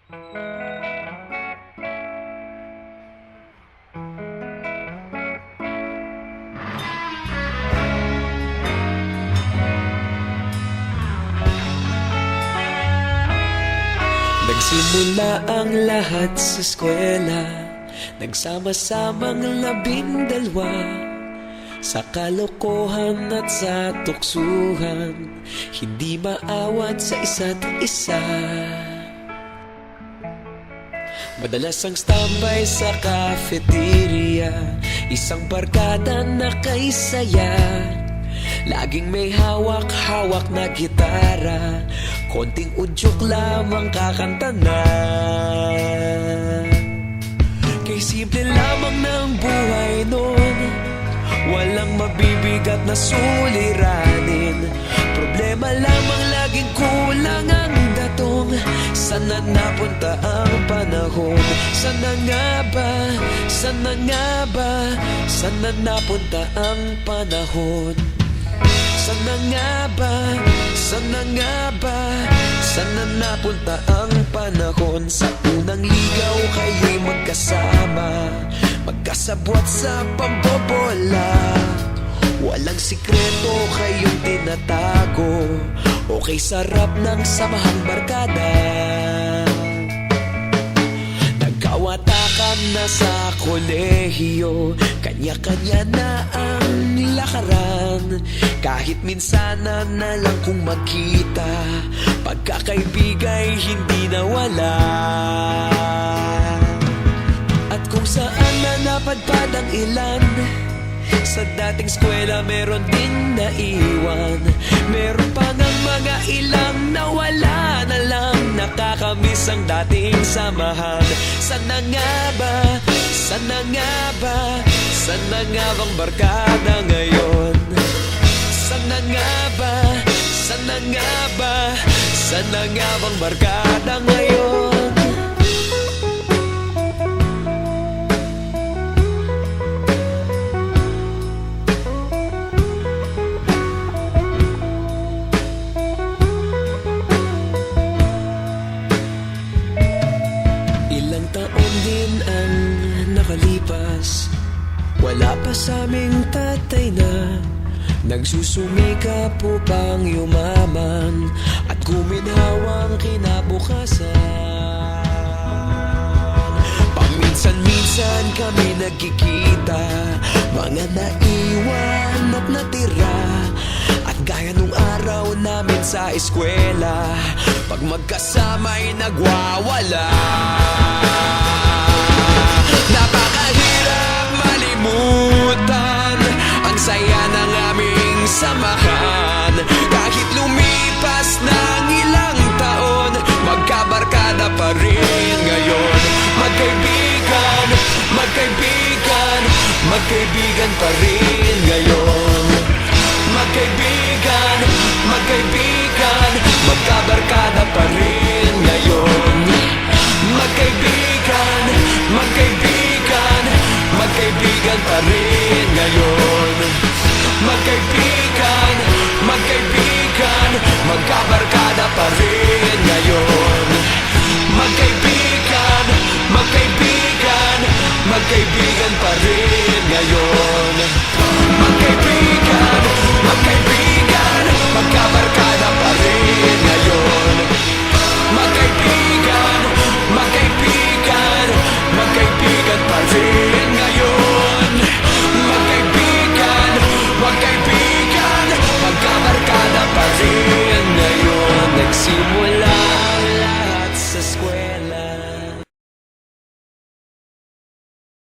Nagsimula ang lahat sa eskwela, nagsama-samang 12, sa kalokohan at sa tuksuhan, hindi maawat sa isa't isa. Madalas ang standby sa cafeteria, isang barkada na kay saya. Laging may hawak-hawak na gitara, konting udyok lamang kakanta na. Kay simple lamang ng buhay nun, walang mabibigat na suliranin. Problema lamang laging kulang ang datong. Sana napunta ang panahon? Sana nga ba? Sana nga ba? Sana napunta ang panahon? Sana nga ba? Sana nga ba? Sana napunta ang panahon? Sa unang ligaw kayo'y magkasama, magkasabwat sa pambobola. Walang sikreto kayong tinatago, okay sarap ng samahang barkada. Nagkawatakan na sa kolehiyo, kanya-kanya na ang lakaran. Kahit minsan na lang kung magkita, pagkakaibigay hindi nawala. At kung saan na napadpad ang ilan, sa dating eskwela meron din naiwan. Meron pa ng mga ilang nawala na lang, nakakamiss ang dating samahan. Sana nga ba? Sana nga ba? Sana nga bang barkada ngayon? Sana nga ba? Sana nga ba? Sana nga bang barkada ngayon? Ilang taon din ang nakalipas, wala pa sa aming tatay na nagsusumikap upang yumaman at guminhawang kinabukasan. Paminsan-minsan kami nagkikita, mga naiwan at natira. At gaya nung araw namin sa eskwela, pag magkasama'y nagwawala. Napakahirap malimutan ang saya ng aming samahan. Kahit lumipas ng ilang taon, magkabarkada pa rin ngayon. Magkaibigan, magkaibigan, magkaibigan pa rin